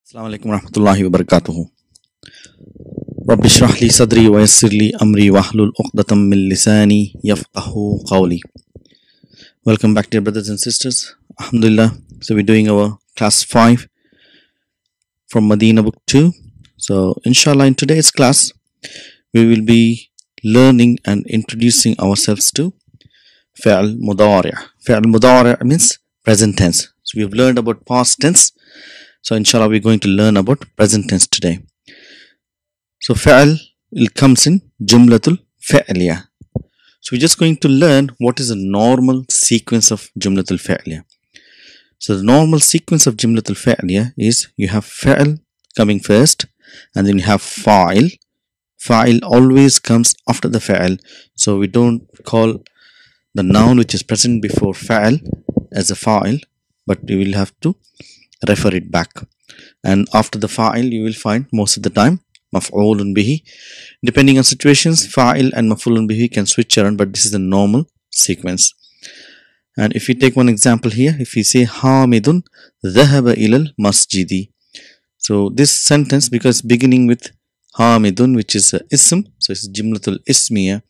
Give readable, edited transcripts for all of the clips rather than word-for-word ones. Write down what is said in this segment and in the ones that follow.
Assalamu alaikum warahmatullahi wabarakatuh. Rabbi shrah li sadri wa yassir li amri wahlul uqdatam min lisani yafqahu qawli. Welcome back, dear brothers and sisters. Alhamdulillah. So we're doing our class 5 from Medina book 2. So inshallah, in today's class we will be learning and introducing ourselves to fi'l mudari'. Fi'l mudari' means present tense. So we've learned about past tense. So inshallah we're going to learn about present tense today. So fi'l comes in jumlatul fi'liya. So we're just going to learn what is the normal sequence of jumlatul fi'liya. So the normal sequence of jumlatul fi'liya is you have fi'l coming first and then you have fa'il. Fa'il always comes after the fi'l. So we don't call the noun which is present before fa'il as a fa'il, but we will have to refer it back. And after the fa'il you will find most of the time maf'ulun bihi. Depending on situations, fa'il and maf'ulun bihi can switch around, but this is the normal sequence. And if you take one example here, if you say Hamidun dhahaba ilal masjidi. So this sentence, because beginning with Hamidun, which is ism, so it's jumlatul ismiya,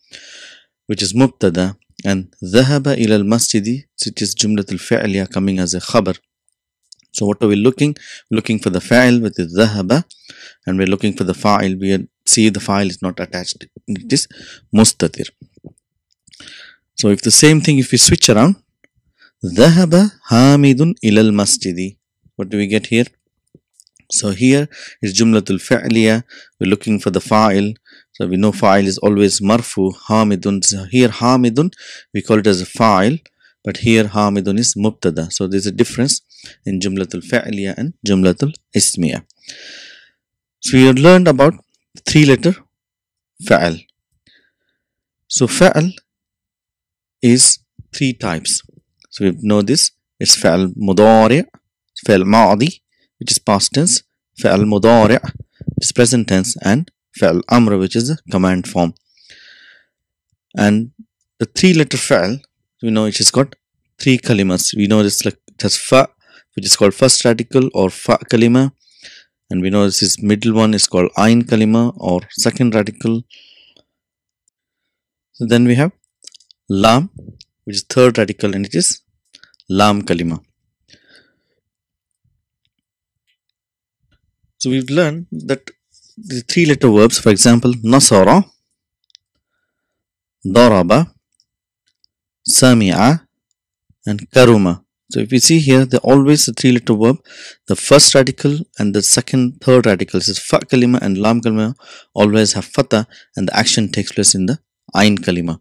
which is mubtada, and dhahaba ilal masjidi, which is jumlatul fi'liya coming as a khabar. So what are we looking? Looking for the fa'il with the dhahaba, and we're looking for the fa'il. We see the fa'il is not attached. It is mustatir. So if the same thing, if we switch around, dhahaba hamidun ilal masjidi. What do we get here? So here is jumlatul fi'liya. We're looking for the fa'il. So we know fa'il is always marfu, hamidun. So here hamidun, we call it as a fa'il, but here hamidun is mubtada. So there's a difference in jumlatul fi'liya and jumlatul ismiya. So we have learned about 3-letter fa'al. So fa'al is 3 types. So we know this. It's fa'al mudari', fa'al ma'adi, which is past tense, fa'al mudari', which is present tense, and fa'al amr, which is the command form. And the 3-letter fa'al, we know it has got 3 kalimas. We know this, like it has fa, which is called first radical or fa kalima, and we know this is middle one is called ain kalima or second radical. So then we have lam, which is third radical, and it is lam kalima. So we've learned that the 3-letter verbs, for example, nasara, daraba, sami'a, and karuma. So if you see here, they're always a 3-letter verb. The first radical and the second, third radical is fa kalima and lam kalima always have fatha, and the action takes place in the ain kalima.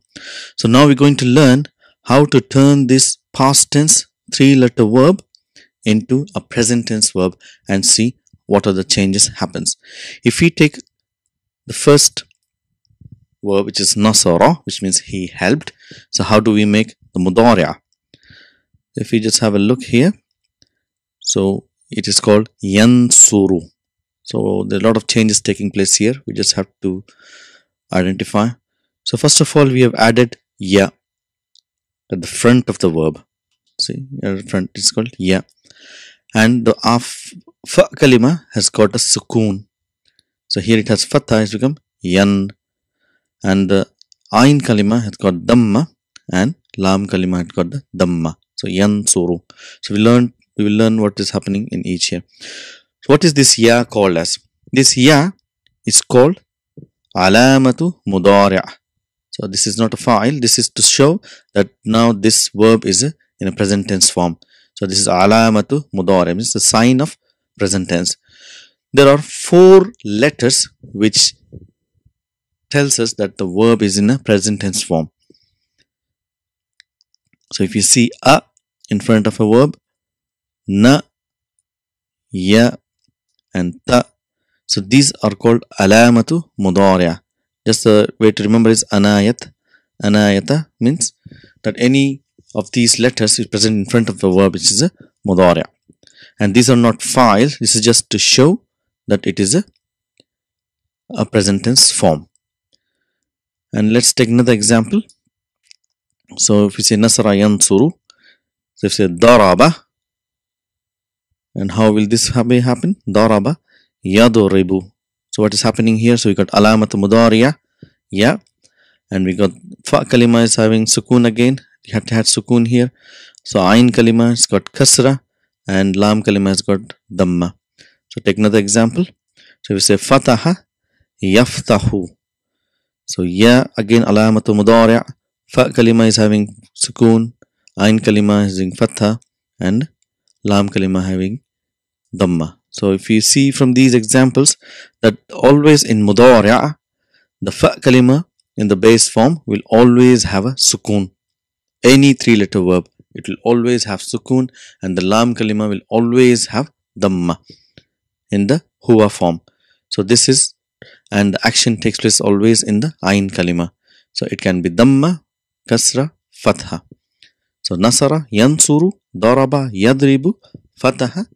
So now we're going to learn how to turn this past tense 3-letter verb into a present tense verb and see what are the changes happens. If we take the first verb, which is nasara, which means he helped. So how do we make the mudari'ah? If we just have a look here, so it is called yansuru. So there are a lot of changes taking place here. We just have to identify. So first of all, we have added ya at the front of the verb. See, at the front is called ya, and the fa kalima has got a sukoon. So here it has fatha, it's become yan, and the ain kalima has got damma, and lam kalima has got the damma. So yansuru. So we will learn what is happening in each here. So what is this ya called as? This ya is called alamatu mudari'. So this is not a fa'il. This is to show that now this verb is in a present tense form. So this is alamatu mudari', means the sign of present tense. There are 4 letters which tells us that the verb is in a present tense form. So if you see a in front of a verb, na, ya, and ta, so these are called alamatu mudari'ah. Just the way to remember is anayat. Anayata means that any of these letters is present in front of the verb, which is a mudari'. And these are not files. This is just to show that it is a present tense form. And let's take another example. So if we say nasara yansuru, so if you say daraba, And how will this happen? Daraba yadribu. So what is happening here? So we got alamat mudariya, ya, and we got fa kalima is having sukun again. We had sukun here. So ain kalima has got kasra and lam kalima has got damma. So take another example. So we say fataha yaftahu. So ya again alamatu mudari', fa kalima is having sukun, ain kalima is having fatha, and lam kalima having damma. So if you see from these examples that always in mudari', the fa kalima in the base form will always have a sukun. Any three-letter verb, it will always have sukun, and the lam kalima will always have damma in the huwa form. So this is, and the action takes place always in the ain kalima. So it can be damma, kasra, fatha. So nasara, yansuru, daraba, yadribu, fataha,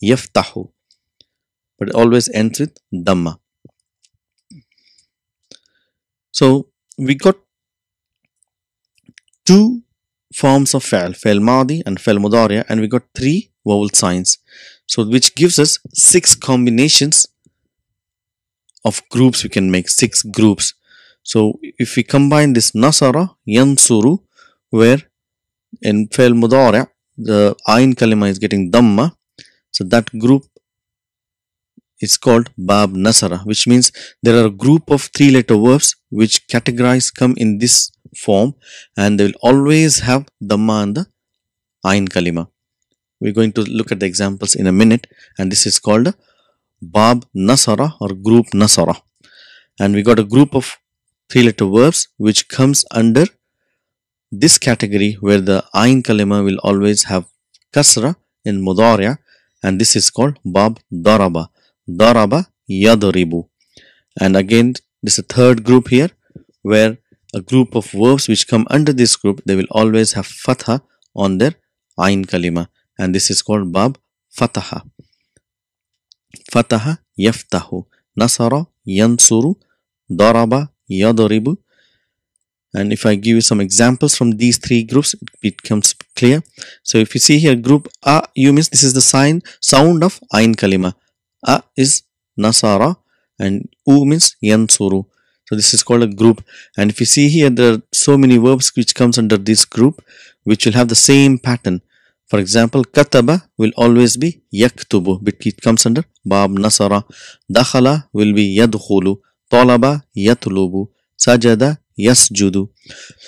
yaftahu. But it always ends with damma. So we got two forms of fa'al madi and fa'al mudari', and we got three vowel signs. So which gives us 6 combinations of groups. We can make 6 groups. So if we combine this nasara, yansuru, where in fa'al mudari' the ain kalima is getting damma, so that group is called bab nasara, which means there are a group of 3-letter verbs which categorize come in this form, and they will always have damma and the ain kalima. We're going to look at the examples in a minute, and this is called bab nasara or group nasara. And we got a group of 3-letter verbs which comes under this category where the ain kalima will always have kasra in mudari', and this is called bab daraba. Daraba yadribu. And again, this is a third group here where a group of verbs which come under this group, they will always have fatha on their ain kalima, and this is called bab fataha. Fataha yaftahu, nasara yansuru, daraba yadribu. And if I give you some examples from these 3 groups, it becomes clear. So if you see here, group a, you means this is the sound of ain kalima. A is nasara and u means yansuru. So this is called a group. And if you see here, there are so many verbs which comes under this group which will have the same pattern. For example, kataba will always be yaktubu, but it comes under bab nasara. Dakhala will be yadkhulu. Talaba yatlubu. Sajada yasjudu.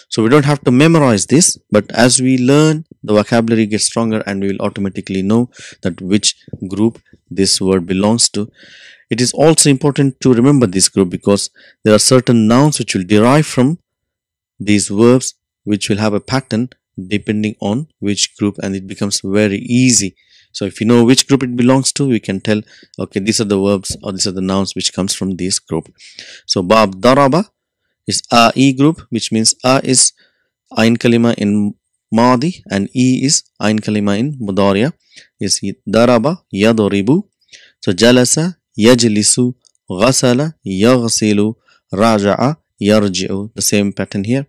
So we don't have to memorize this, but as we learn, the vocabulary gets stronger and we will automatically know that which group this word belongs to. It is also important to remember this group because there are certain nouns which will derive from these verbs which will have a pattern depending on which group, and it becomes very easy. So if you know which group it belongs to, we can tell, okay, these are the verbs or these are the nouns which comes from this group. So bab daraba is a group, which means a is ain kalima in madi and e is ain kalima in mudariya. Is daraba yadribu. So jalasa yajlisu, ghasala yaghsilu, raja'a yarji'u. The same pattern here.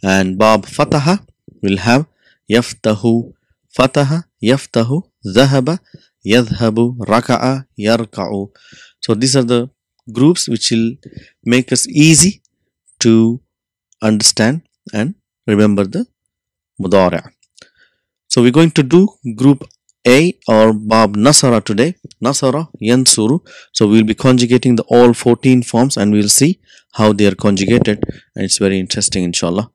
And bab fataha will have yaftahu, fataha yaftahu, zahaba yadhhabu, raka'a yarka'u. So these are the groups which will make us easy to understand and remember the mudari'. So we're going to do group A or bab nasara today. Nasara yansuru. So we'll be conjugating the all 14 forms and we'll see how they are conjugated, and it's very interesting, inshallah.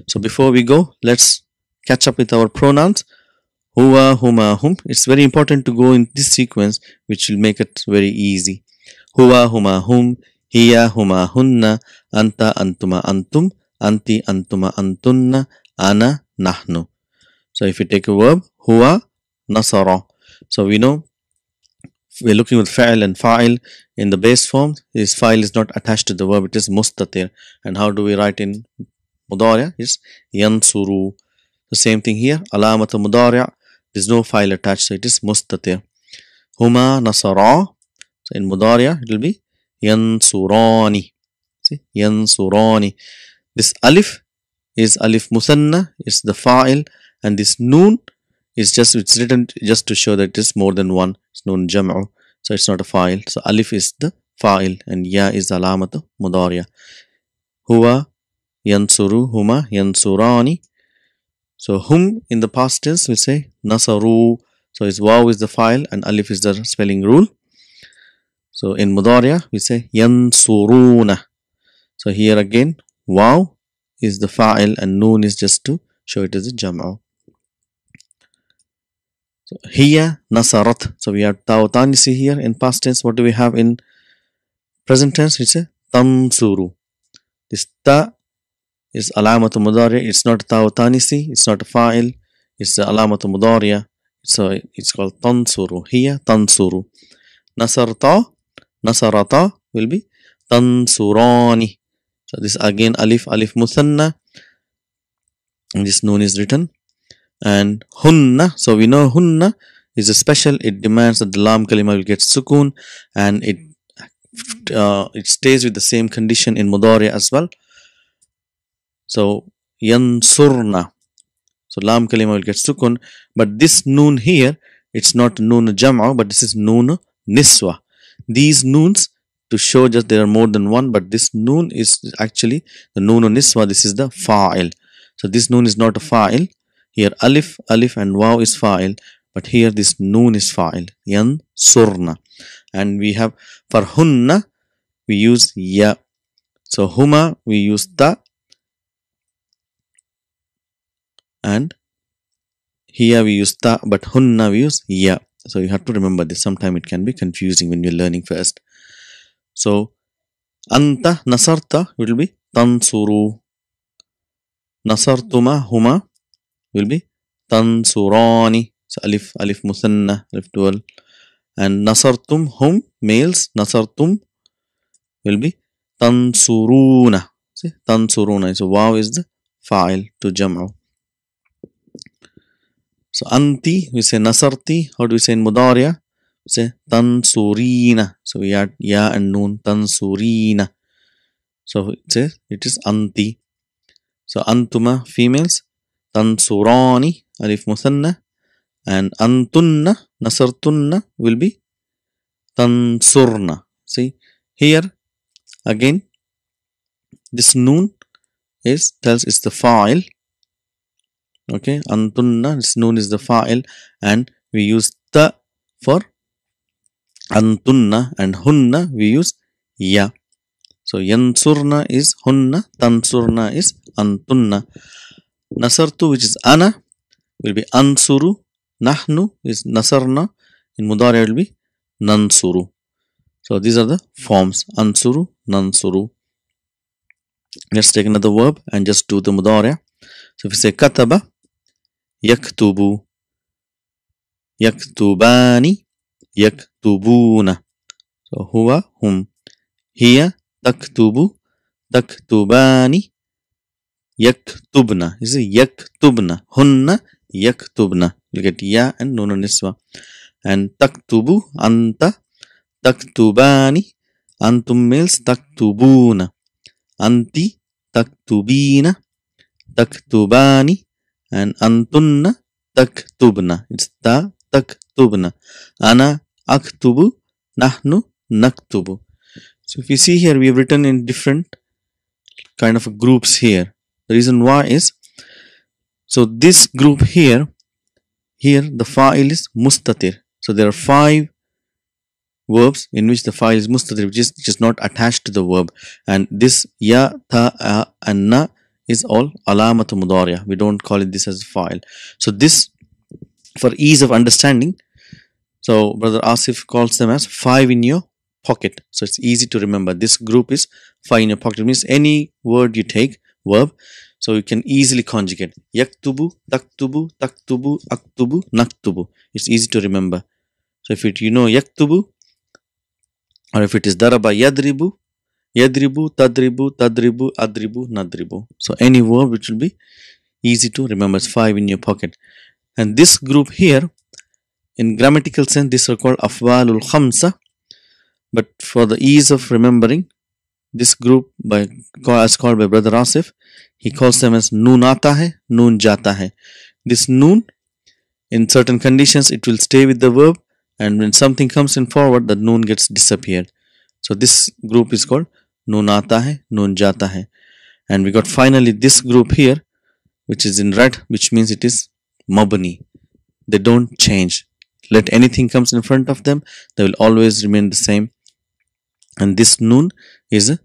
So before we go, let's catch up with our pronouns. Huwa, huma, hum. It's very important to go in this sequence, which will make it very easy. Huwa, huma, hum. Hiya, huma, hunna. Anta, antuma, antum. Anti, antuma, antunna. Ana, nahnu. So if you take a verb, huwa, nasara. So we know we're looking with fa'il and fa'il. In the base form, this fa'il is not attached to the verb, it is mustatir. And how do we write in mudari'? Is yansuru. The same thing here, alamat mudari', there's no fa'il attached, so it is mustatir. Huma nasara. So in mudari' it will be yansurani. See, yansurani. This alif is alif musanna, is the fa'il, and this noon it's written just to show that it is more than one. It's nun jam'u, so it's not a fa'il. So alif is the fa'il and ya is the alamatu mudariya. Huwa yansuru, huma yansurani. So hum in the past tense we say nasaru. So it's waw is the fa'il and alif is the spelling rule. So in mudariya we say yansuruna. So here again waw is the fa'il and noon is just to show it as a jam'u. So hiya nasarat. So we have taw tanisi here in past tense. What do we have in present tense? It's a tansuru. This ta is alamatu mudariya. It's not taw tanisi. It's not a fa'il. It's the alamatu mudariya. So it's called tansuru. Hiya tansuru. Nasarta, nasarata will be tansurani. So this again alif muthanna. And this noon is written. And hunna, so we know hunna is a special. It demands that the lam kalima will get sukun, and it stays with the same condition in mudari as well. So yansurna, so lam kalima will get sukun, but this noon here, it's not noon jam'u, but this is noon niswa. These noons to show just there are more than one, but this noon is actually the noon niswa. This is the fa'il. So this noon is not a fa'il. Here alif and waw is fa'il, but here this noon is fa'il, yansurna. And we have for hunna we use ya. So huma we use ta, and here we use ta, but hunna we use ya. So you have to remember this. Sometimes it can be confusing when you're learning first. So anta nasarta will be tansuru. Nasartuma huma will be tansurani. So alif muthanna, alif dual. And nasartum hum males, nasartum will be tansuruna. See, tansuruna. So waw is the fa'il to jam'u. So anti we say nasarti. How do we say in mudariya? We say tansurina. So we add ya and noon, tansurina. So it is anti. So antuma females, tansurani alif muthanna, and antunna nasartunna will be tansurna. See here again this noon tells it's the fa'il. Okay, antunna, this noon is the fa'il, and we use ta for antunna, and hunna we use ya. So yansurna is hunna, tansurna is antunna. Nasartu, which is ana, will be ansuru. Nahnu is nasarna. In mudari will be nansuru. So these are the forms, ansuru, nansuru. Let's take another verb and just do the mudari. So if we say kataba, yaktubu, yaktubani, yaktubuna. So huwa, hum. Hiya, taktubu, taktubani, yaktubna. This is yaktubna. Hunna, yaktubna. You get ya and nun niswa. And taktubu, anta, taktubani, antum males, taktubuna. Anti, taktubina, taktubani, and antunna, taktubna. It's ta, taktubna. Ana, aktubu, nahnu, naktubu. So if you see here, we have written in different kind of groups here. The reason why is, so this group here the fa'il is mustatir. So there are 5 verbs in which the fa'il is mustatir, which is not attached to the verb. And this ya, ta, and na is all alamatu mudariya. We don't call it this as a fa'il. So this, for ease of understanding, so Brother Asif calls them as 5 in your pocket. So it's easy to remember. This group is 5 in your pocket. It means any word you take, verb, so you can easily conjugate. Yaktubu, taktubu, taktubu, aktubu, naktubu. It's easy to remember. So if you know yaktubu, or if it is daraba, yadribu, yadribu, tadribu, tadribu, adribu, nadribu. So any verb which will be easy to remember. It's 5 in your pocket. And this group here, in grammatical sense, these are called afwalul khamsa. But for the ease of remembering, this group as called by Brother Asif, he calls them as noon aata hai, noon jata hai. This noon In certain conditions, it will stay with the verb, and when something comes in forward, the noon gets disappeared. So this group is called noon aata hai, noon jata hai. And we got finally this group here, which is in red, which means it is mabni. They don't change. Let anything comes in front of them, they will always remain the same. And this noon is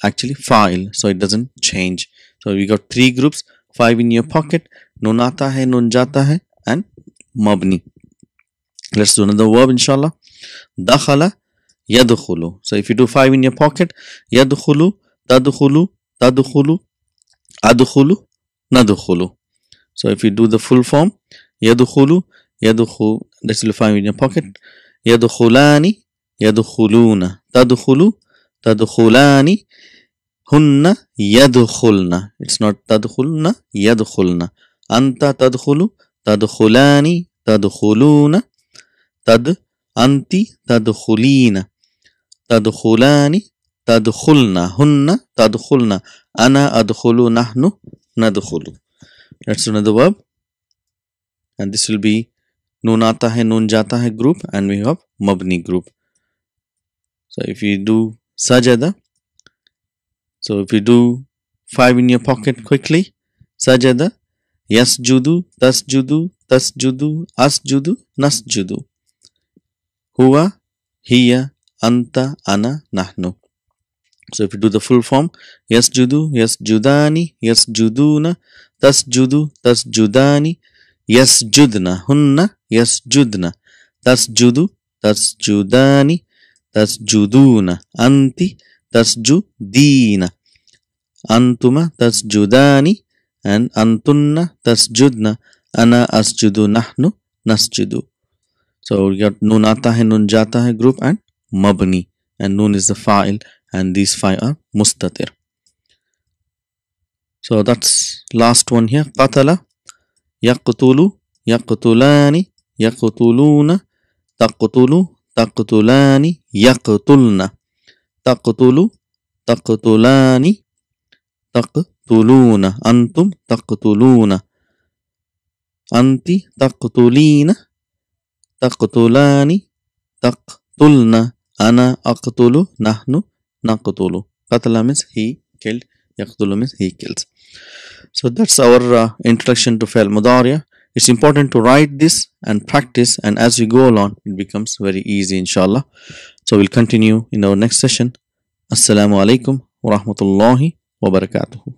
actually fa'il, so it doesn't change. So we got three groups, 5 in your pocket, noon aata hai, noon jata hai, and mabni. Let's do another verb, inshallah. Dakhala yadkhulu. So if you do 5 in your pocket, yadkhulu, tadkhulu, tadkhulu, adkhulu, nadkhulu. So if you do the full form, yadkhulu, yadkhulu, that's 5 in your pocket. Yadkhulani, yadkhuluna, tadkhulu, tadkhulani, hunna yadkhulna. It's not tadkhulna, yadkhulna. Anta tadkhulu, tadkhulani, tadkhuluna, anti tadkhulina, tadkhulani, tadkhulna, hunna tadkhulna, ana adkhulu, nahnu nadkhulu. That's another verb, and this will be noon aata hai, noon jata hai group, and we have mabni group. So if you do sajada, so if you do 5 in your pocket quickly, sajada, yasjudu, tasjudu, tasjudu, asjudu, nasjudu, huwa, hiya, anta, ana, nahnu. So if you do the full form, yasjudu, yasjudani, yasjuduna, tasjudu, tasjudani, yasjudna, hunna yasjudna, tasjudu, tasjudani, tasjuduna, anti tasjudina, antuma tasjudani, and antunna tasjudna, ana asjudu, nahnu nasjudu. So we got noon aata hai, noon jata hai group, and mabni, and noon is the fa'il, and these 5 are mustatir. So that's last one here. Qatala, yaqtulu, yaqtulani, yaqtuluna, taqtulu, taqtulani, yaqtulna, taqtulu, taqtulani, taqtuluna, antum taqtuluna, anti taqtulina, taqtulani, taqtulna, ana aqtulu, nahnu naqtulu. Qatala means he killed, yaqtulu means he kills. So that's our introduction to fi'l mudari'. It's important to write this and practice, and as we go along, it becomes very easy, inshallah. So we'll continue in our next session. Assalamu alaikum wa rahmatullahi wa barakatuhu.